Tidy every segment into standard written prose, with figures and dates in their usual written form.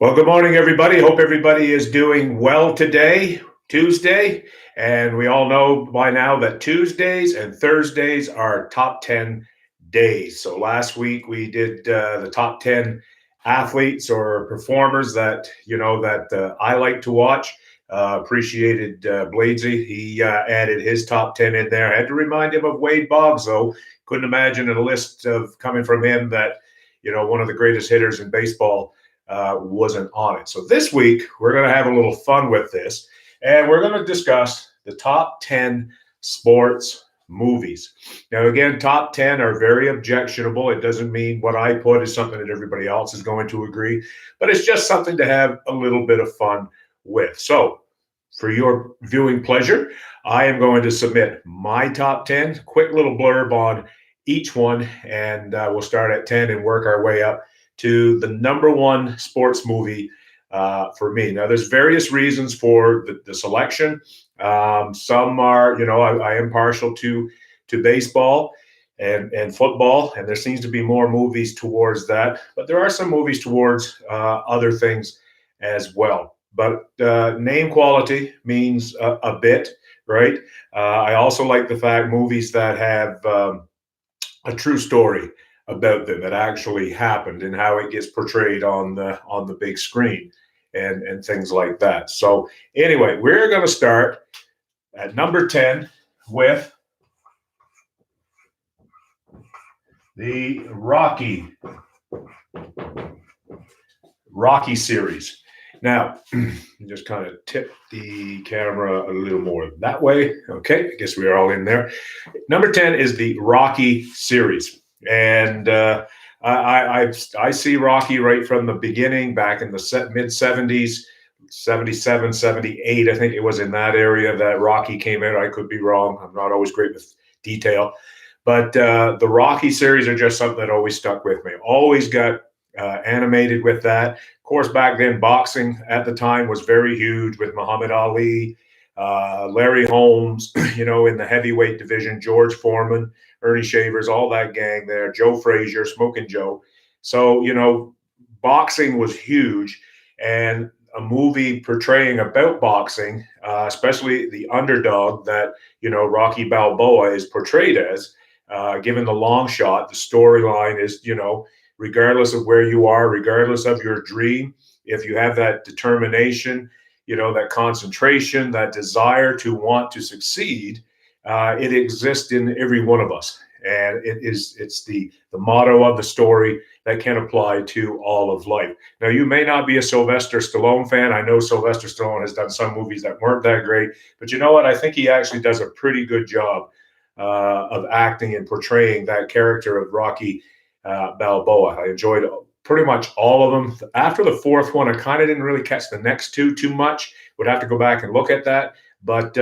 Well, good morning, everybody. Hope everybody is doing well today, Tuesday. And we all know by now that Tuesdays and Thursdays are top 10 days. So last week we did the top 10 athletes or performers that I like to watch. Appreciated Bladesy. He added his top 10 in there. I had to remind him of Wade Boggs, though. Couldn't imagine a list of coming from him that one of the greatest hitters in baseball wasn't on it. So this week, we're going to have a little fun with this, and we're going to discuss the top 10 sports movies. Now, again, top 10 are very objectionable. It doesn't mean what I put is something that everybody else is going to agree, but it's just something to have a little bit of fun with. So, for your viewing pleasure, I am going to submit my top 10, quick little blurb on each one, and we'll start at 10 and work our way up to the number one sports movie for me. Now, there's various reasons for the selection. Some are, I am partial to baseball and football, and there seems to be more movies towards that. But there are some movies towards other things as well. But name quality means a bit, right? I also like the fact movies that have a true story about them that actually happened and how it gets portrayed on the big screen and things like that. So anyway, we're going to start at number 10 with the Rocky series. Now, just kind of tip the camera a little more that way. Okay, I guess we are all in there. Number 10 is the Rocky series. And I see Rocky right from the beginning, back in the mid 70s, 77, 78. I think it was in that area that Rocky came out. I could be wrong. I'm not always great with detail. But the Rocky series are just something that always stuck with me. Always got animated with that. Of course, back then, boxing at the time was very huge with Muhammad Ali, Larry Holmes, in the heavyweight division, George Foreman, Ernie Shavers, all that gang there, Joe Frazier, Smoking Joe. So, boxing was huge. And a movie portraying about boxing, especially the underdog that, Rocky Balboa is portrayed as, given the long shot, the storyline is, regardless of where you are, regardless of your dream, if you have that determination, that concentration, that desire to want to succeed, it exists in every one of us. And it's the motto of the story that can apply to all of life. Now, you may not be a Sylvester Stallone fan. I know Sylvester Stallone has done some movies that weren't that great, but you know what? I think he actually does a pretty good job of acting and portraying that character of Rocky Balboa. I enjoyed pretty much all of them. After the fourth one, I kind of didn't really catch the next two too much. Would have to go back and look at that. But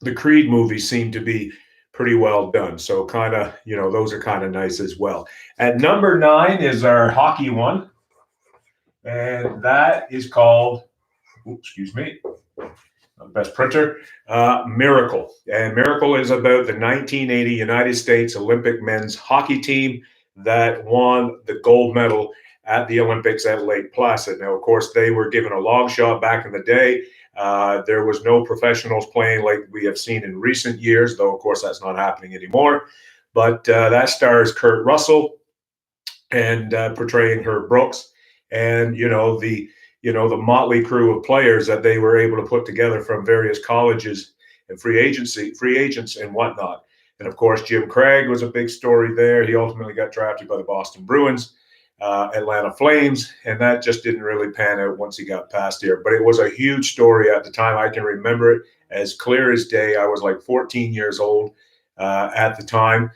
the Creed movies seem to be pretty well done. So kind of, those are kind of nice as well. At number 9 is our hockey one. And that is called, excuse me, best printer, Miracle. And Miracle is about the 1980 United States Olympic men's hockey team that won the gold medal at the Olympics at Lake Placid. Now, of course, they were given a long shot back in the day. There was no professionals playing like we have seen in recent years, though, of course, that's not happening anymore. But that stars Kurt Russell and portraying Herb Brooks and, the motley crew of players that they were able to put together from various colleges and free agents and whatnot. And of course, Jim Craig was a big story there. He ultimately got drafted by the Boston Bruins, Atlanta Flames, and that just didn't really pan out once he got past here. But it was a huge story at the time. I can remember it as clear as day. I was like 14 years old at the time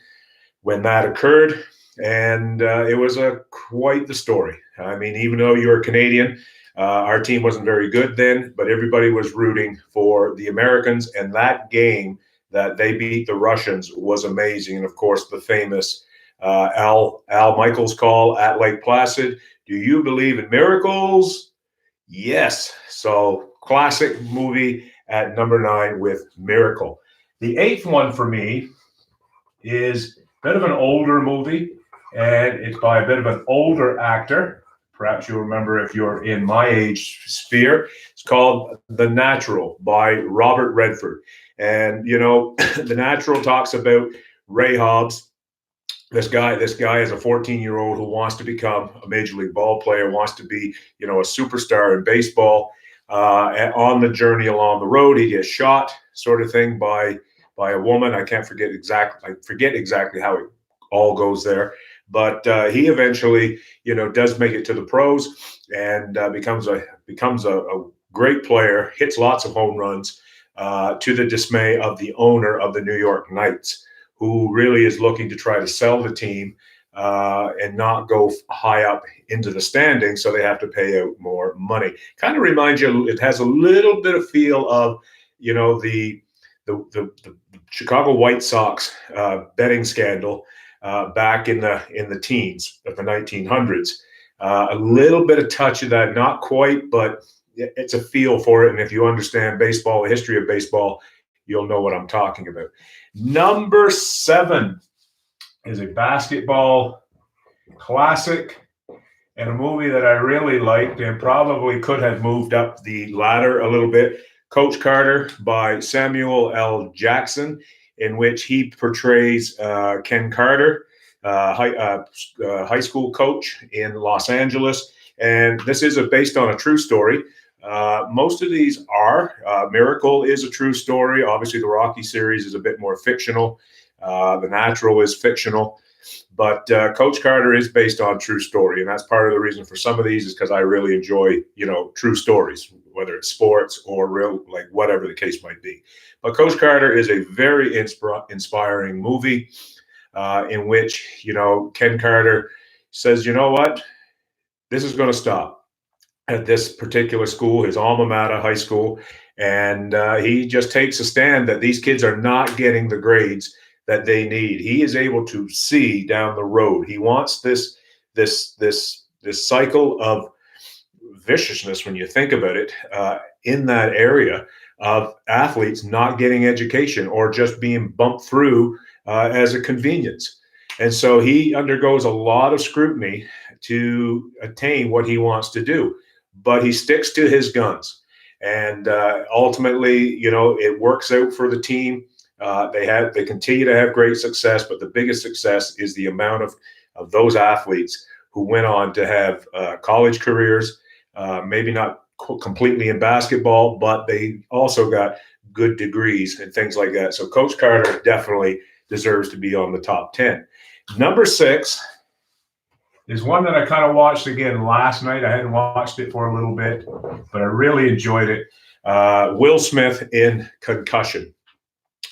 when that occurred. And it was quite the story. I mean, even though you're Canadian, our team wasn't very good then, but everybody was rooting for the Americans. And that game that they beat the Russians was amazing. And of course, the famous Al Michaels call at Lake Placid. Do you believe in miracles? Yes. So classic movie at number 9 with Miracle. The 8th one for me is a bit of an older movie, and it's by a bit of an older actor perhaps you'll remember if you're in my age sphere. It's called The Natural by Robert Redford. And, The Natural talks about Ray Hobbs. This guy is a 14-year-old who wants to become a major league ball player, wants to be, a superstar in baseball. On the journey along the road, he gets shot, sort of thing, by a woman. I forget exactly how it all goes there, but he eventually, does make it to the pros and becomes a great player, hits lots of home runs, to the dismay of the owner of the New York Knights, who really is looking to try to sell the team and not go high up into the standings, so they have to pay out more money. Kind of reminds you, it has a little bit of feel of, the Chicago White Sox betting scandal back in the teens of the 1900s. A little bit of touch of that, not quite, but it's a feel for it. And if you understand baseball, the history of baseball, you'll know what I'm talking about. Number 7 is a basketball classic and a movie that I really liked and probably could have moved up the ladder a little bit. Coach Carter by Samuel L. Jackson, in which he portrays Ken Carter, high school coach in Los Angeles. And this is based on a true story. Most of these are. Miracle is a true story. Obviously, the Rocky series is a bit more fictional. The Natural is fictional. But Coach Carter is based on true story. And that's part of the reason for some of these is because I really enjoy, true stories, whether it's sports or real, like whatever the case might be. But Coach Carter is a very inspiring movie in which, Ken Carter says, you know what, this is going to stop at this particular school, his alma mater high school. And he just takes a stand that these kids are not getting the grades that they need. He is able to see down the road. He wants this cycle of viciousness, when you think about it, in that area of athletes not getting education or just being bumped through as a convenience. And so he undergoes a lot of scrutiny to attain what he wants to do, but he sticks to his guns. And ultimately, it works out for the team. They continue to have great success, but the biggest success is the amount of those athletes who went on to have college careers, maybe not completely in basketball, but they also got good degrees and things like that. So Coach Carter definitely deserves to be on the top 10. Number 6 is one that I kind of watched again last night. I hadn't watched it for a little bit, but I really enjoyed it. Will Smith in Concussion.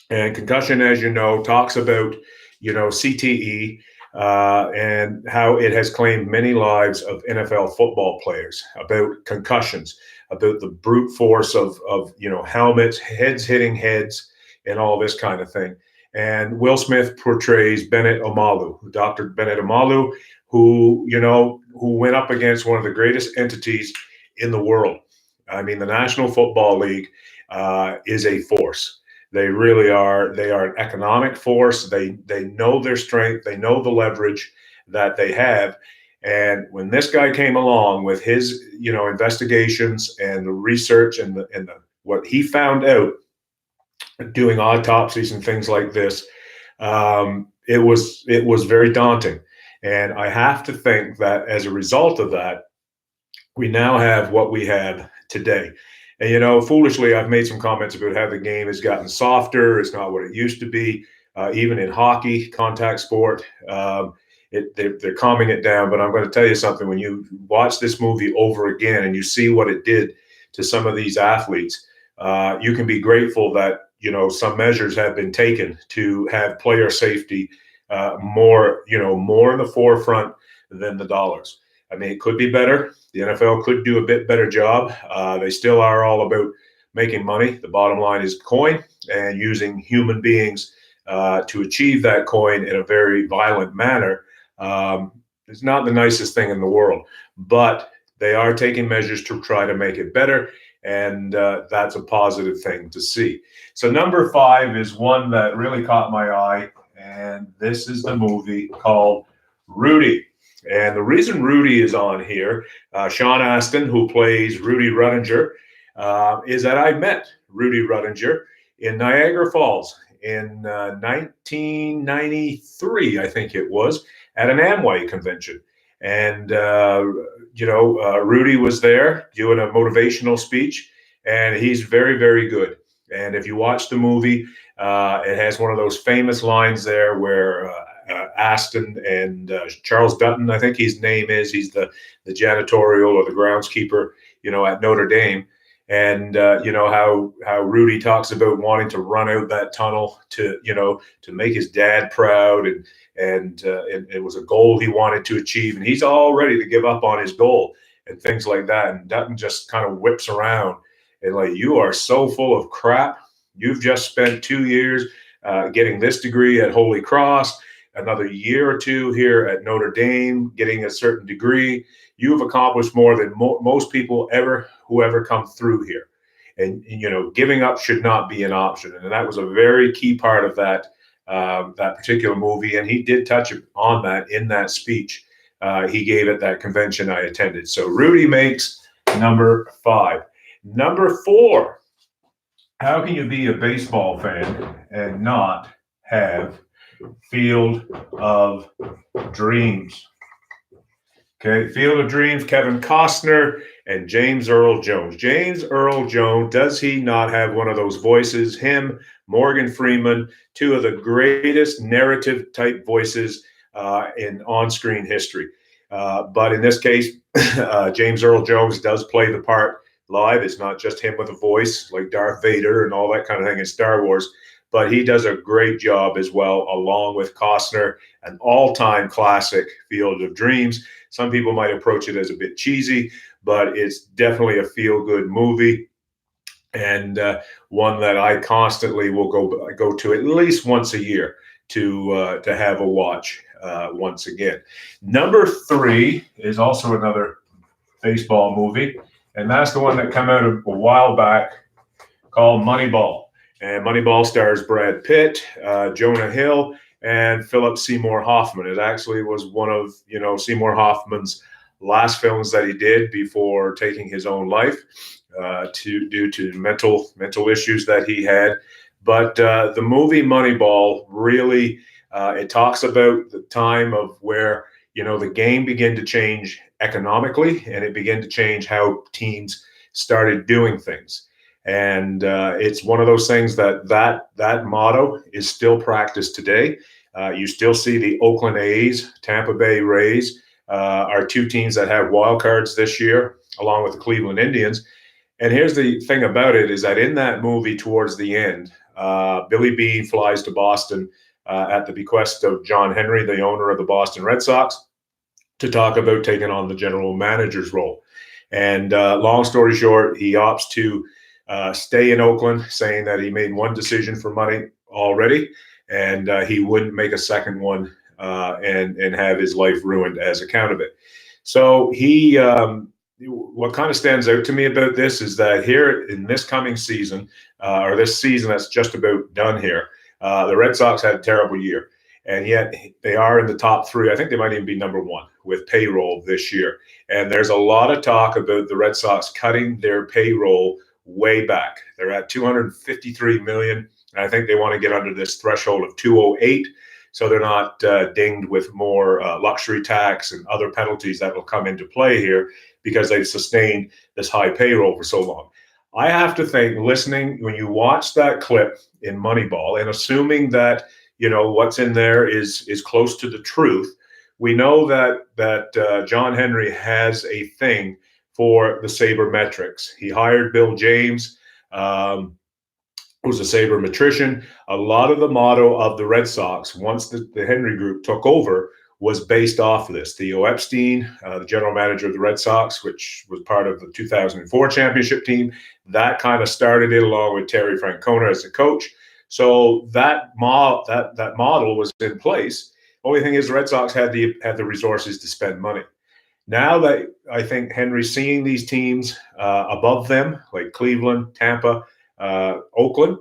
And Concussion, as you know, talks about, CTE and how it has claimed many lives of NFL football players, about concussions, about the brute force of helmets, heads hitting heads, and all this kind of thing. And Will Smith portrays Dr. Bennett Omalu, who went up against one of the greatest entities in the world. I mean, the National Football League is a force. They really are. They are an economic force. They know their strength. They know the leverage that they have. And when this guy came along with his, investigations and the research and what he found out, doing autopsies and things like this, it was very daunting. And I have to think that as a result of that, we now have what we have today. And, foolishly, I've made some comments about how the game has gotten softer. It's not what it used to be. Even in hockey, contact sport, they're calming it down. But I'm going to tell you something. When you watch this movie over again and you see what it did to some of these athletes, you can be grateful that, some measures have been taken to have player safety more in the forefront than the dollars. I mean, it could be better. The NFL could do a bit better job. They still are all about making money. The bottom line is coin and using human beings to achieve that coin in a very violent manner. It's not the nicest thing in the world, but they are taking measures to try to make it better. And that's a positive thing to see. So number 5 is one that really caught my eye. And this is the movie called Rudy. And the reason Rudy is on here, Sean Astin, who plays Rudy Rudinger, is that I met Rudy Rudinger in Niagara Falls in 1993, I think it was, at an Amway convention. And, Rudy was there doing a motivational speech, and he's very, very good. And if you watch the movie, it has one of those famous lines there where Aston and Charles Dutton, I think his name is, he's the janitorial or the groundskeeper, at Notre Dame. And how Rudy talks about wanting to run out that tunnel to make his dad proud, and it was a goal he wanted to achieve, and he's all ready to give up on his goal and things like that. And Dutton just kind of whips around and like, you are so full of crap. You've just spent 2 years getting this degree at Holy Cross, another year or two here at Notre Dame, getting a certain degree. You've accomplished more than most people who ever come through here. And, giving up should not be an option. And that was a very key part of that particular movie. And he did touch on that in that speech he gave at that convention I attended. So Rudy makes number 5. Number 4, how can you be a baseball fan and not have Field of Dreams? Okay, Field of Dreams, Kevin Costner and James Earl Jones. James Earl Jones, does he not have one of those voices? Him, Morgan Freeman, 2 of the greatest narrative type voices in on-screen history. But in this case, James Earl Jones does play the part live. It's not just him with a voice like Darth Vader and all that kind of thing in Star Wars. But he does a great job as well, along with Costner, an all-time classic, Field of Dreams. Some people might approach it as a bit cheesy, but it's definitely a feel-good movie, and one that I constantly will go to at least once a year to have a watch once again. Number 3 is also another baseball movie, and that's the one that came out a while back called Moneyball. And Moneyball stars Brad Pitt, Jonah Hill, and Philip Seymour Hoffman. It actually was one of Seymour Hoffman's last films that he did before taking his own life due to mental issues that he had. But the movie Moneyball really it talks about the time of where the game began to change economically, and it began to change how teams started doing things. And it's one of those things that motto is still practiced today. You still see the Oakland A's, Tampa Bay Rays are 2 teams that have wild cards this year, along with the Cleveland Indians. And here's the thing about it is that in that movie, towards the end, Billy Beane flies to Boston at the bequest of John Henry, the owner of the Boston Red Sox, to talk about taking on the general manager's role. And long story short, he opts to stay in Oakland, saying that he made one decision for money already, and he wouldn't make a second one and have his life ruined as account of it. So he, what kind of stands out to me about this is that here in this coming season, or this season that's just about done here, the Red Sox had a terrible year, and yet they are in the top 3. I think they might even be number 1 with payroll this year. And there's a lot of talk about the Red Sox cutting their payroll way back. They're at $253 million, and I think they want to get under this threshold of 208, so they're not dinged with more luxury tax and other penalties that will come into play here because they've sustained this high payroll for so long. I have to think, listening, when you watch that clip in Moneyball, and assuming that what's in there is close to the truth, we know that John Henry has a thing for the sabermetrics. He hired Bill James, who's a sabermetrician. A lot of the motto of the Red Sox, once the Henry Group took over, was based off of this. Theo Epstein, the general manager of the Red Sox, which was part of the 2004 championship team, that kind of started it, along with Terry Francona as the coach. So that model was in place. Only thing is, the Red Sox had the resources to spend money. Now that I think Henry's seeing these teams above them, like Cleveland, Tampa, Oakland,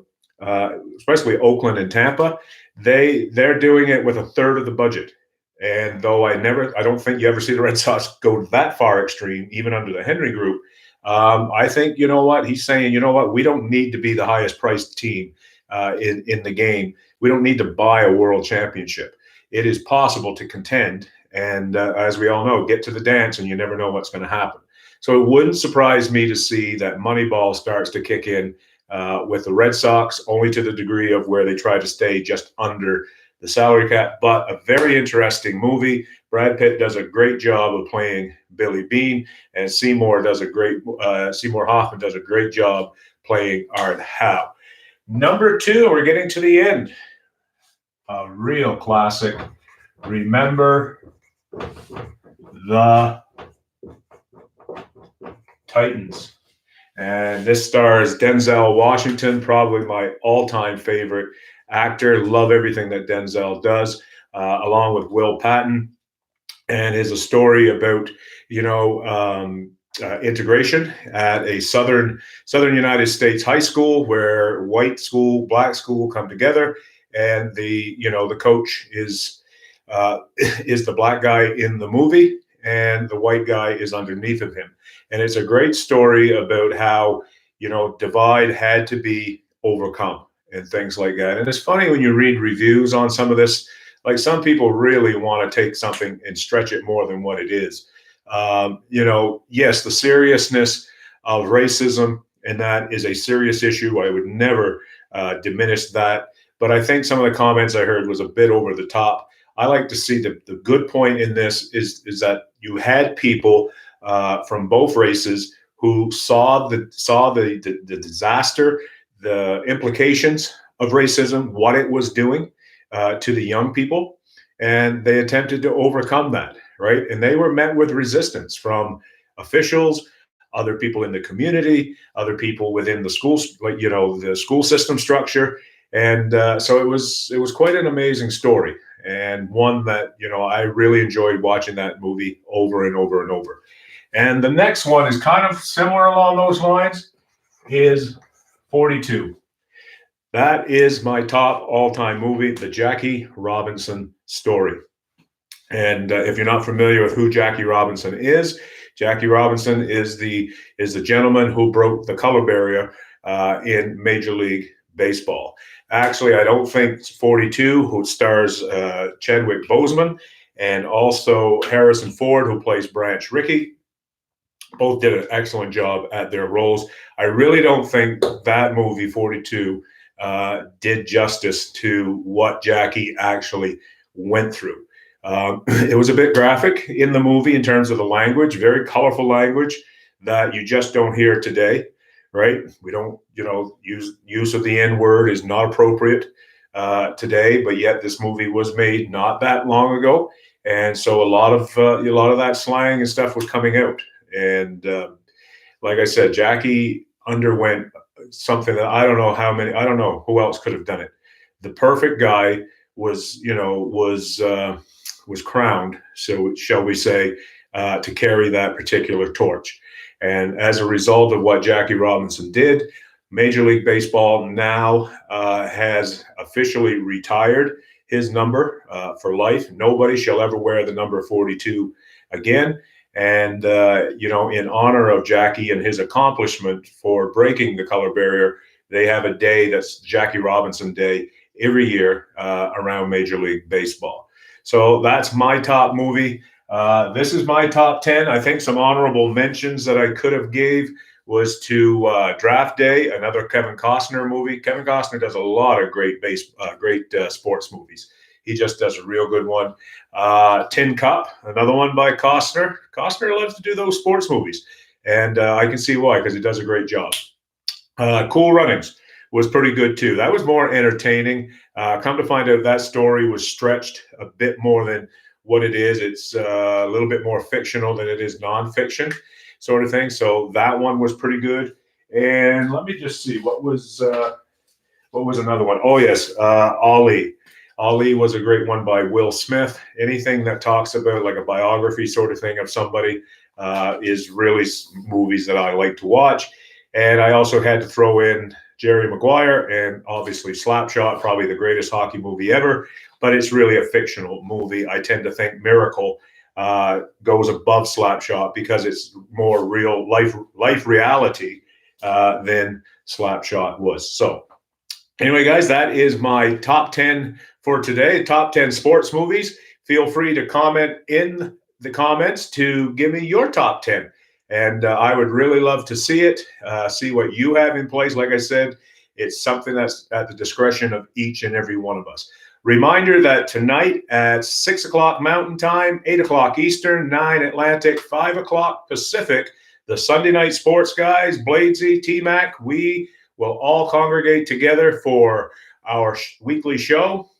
especially Oakland and Tampa, they're doing it with a third of the budget. And though I don't think you ever see the Red Sox go that far extreme, even under the Henry Group. I think, you know what, he's saying, you know what, we don't need to be the highest priced team in the game. We don't need to buy a world championship. It is possible to contend, and as we all know, get to the dance, and you never know what's going to happen. So it wouldn't surprise me to see that Moneyball starts to kick in with the Red Sox, only to the degree of where they try to stay just under the salary cap. But a very interesting movie. Brad Pitt does a great job of playing Billy Bean, and Seymour Hoffman does a great job playing Art Howe. Number 2, we're getting to the end. A real classic. Remember the Titans. And this stars Denzel Washington, probably my all-time favorite actor. Love everything that Denzel does, along with Will Patton. And is a story about, integration at a southern United States high school, where white school, black school come together, and the coach is the black guy in the movie, and the white guy is underneath of him. And it's a great story about how, divide had to be overcome and things like that. And it's funny when you read reviews on some of this, like some people really want to take something and stretch it more than what it is. Yes, the seriousness of racism, and that is a serious issue. I would never diminish that. But I think some of the comments I heard was a bit over the top. I like to see the good point in this is that you had people from both races who saw the disaster, the implications of racism, what it was doing to the young people, and they attempted to overcome that, right? And they were met with resistance from officials, other people in the community, other people within the schools, the school system structure. And so it was quite an amazing story, and one that, I really enjoyed watching that movie over and over and over. And the next one is kind of similar along those lines, is 42. That is my top all-time movie, the Jackie Robinson story. And if you're not familiar with who Jackie Robinson is the gentleman who broke the color barrier in Major League Baseball. Actually, I don't think 42, who stars Chadwick Boseman, and also Harrison Ford, who plays Branch Rickey, both did an excellent job at their roles. I really don't think that movie, 42, did justice to what Jackie actually went through. It was a bit graphic in the movie in terms of the language, very colorful language that you just don't hear today, right? We don't, use of the N-word is not appropriate today, but yet this movie was made not that long ago, and so a lot of that slang and stuff was coming out. And like I said, Jackie underwent something that I don't know who else could have done it. The perfect guy was crowned, so shall we say, to carry that particular torch. And as a result of what Jackie Robinson did, Major League Baseball now has officially retired his number for life. Nobody shall ever wear the number 42 again. And, in honor of Jackie and his accomplishment for breaking the color barrier, they have a day that's Jackie Robinson Day every year around Major League Baseball. So that's my top movie. This is my top 10. I think some honorable mentions that I could have gave was to Draft Day, another Kevin Costner movie. Kevin Costner does a lot of great sports movies. He just does a real good one. Tin Cup, another one by Costner. Costner loves to do those sports movies, and I can see why, because he does a great job. Cool Runnings was pretty good too. That was more entertaining. Come to find out, that story was stretched a bit more than what it is. It's a little bit more fictional than it is nonfiction, sort of thing. So that one was pretty good. And let me just see, what was another one? Oh yes, Ali. Ali was a great one by Will Smith. Anything that talks about like a biography sort of thing of somebody is really movies that I like to watch. And I also had to throw in Jerry Maguire, and obviously Slapshot, probably the greatest hockey movie ever, but it's really a fictional movie. I tend to think Miracle goes above Slapshot because it's more real life reality than Slapshot was. So anyway, guys, that is my top 10 for today, top 10 sports movies. Feel free to comment in the comments to give me your top 10. And I would really love to see it, see what you have in place. Like I said, it's something that's at the discretion of each and every one of us. Reminder that tonight at 6 o'clock Mountain Time, 8 o'clock Eastern, 9 Atlantic, 5 o'clock Pacific, the Sunday Night Sports guys, Bladesy, T-Mac, we will all congregate together for our weekly show.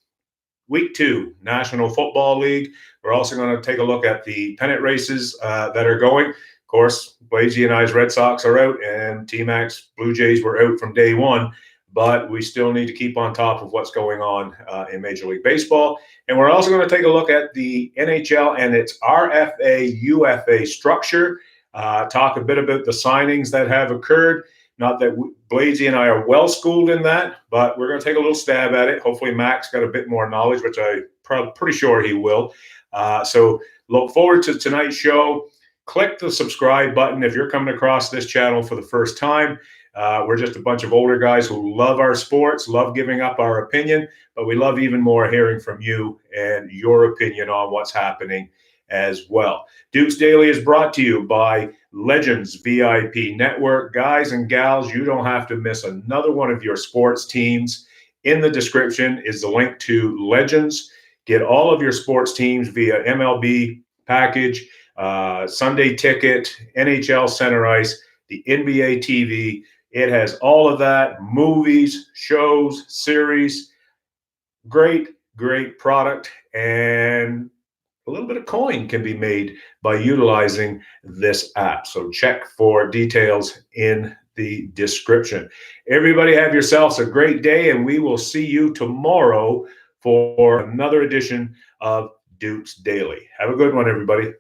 Week 2, National Football League. We're also going to take a look at the pennant races that are going. Of course, Bladesy and I's Red Sox are out, and T-Mac's Blue Jays were out from day one. But we still need to keep on top of what's going on in Major League Baseball. And we're also going to take a look at the NHL and its RFA-UFA structure, talk a bit about the signings that have occurred. Not that Bladesy and I are well schooled in that, but we're going to take a little stab at it. Hopefully Mac's got a bit more knowledge, which I'm pretty sure he will. So look forward to tonight's show. Click the subscribe button if you're coming across this channel for the first time. We're just a bunch of older guys who love our sports, love giving up our opinion, but we love even more hearing from you and your opinion on what's happening as well. Dukes Daily is brought to you by Legends VIP Network. Guys and gals, you don't have to miss another one of your sports teams. In the description is the link to Legends. Get all of your sports teams via MLB package, Sunday ticket, NHL center ice, the NBA TV. It has all of that, movies, shows, series. Great, great product. And a little bit of coin can be made by utilizing this app. So check for details in the description. Everybody have yourselves a great day, and we will see you tomorrow for another edition of Dukes Daily. Have a good one, everybody.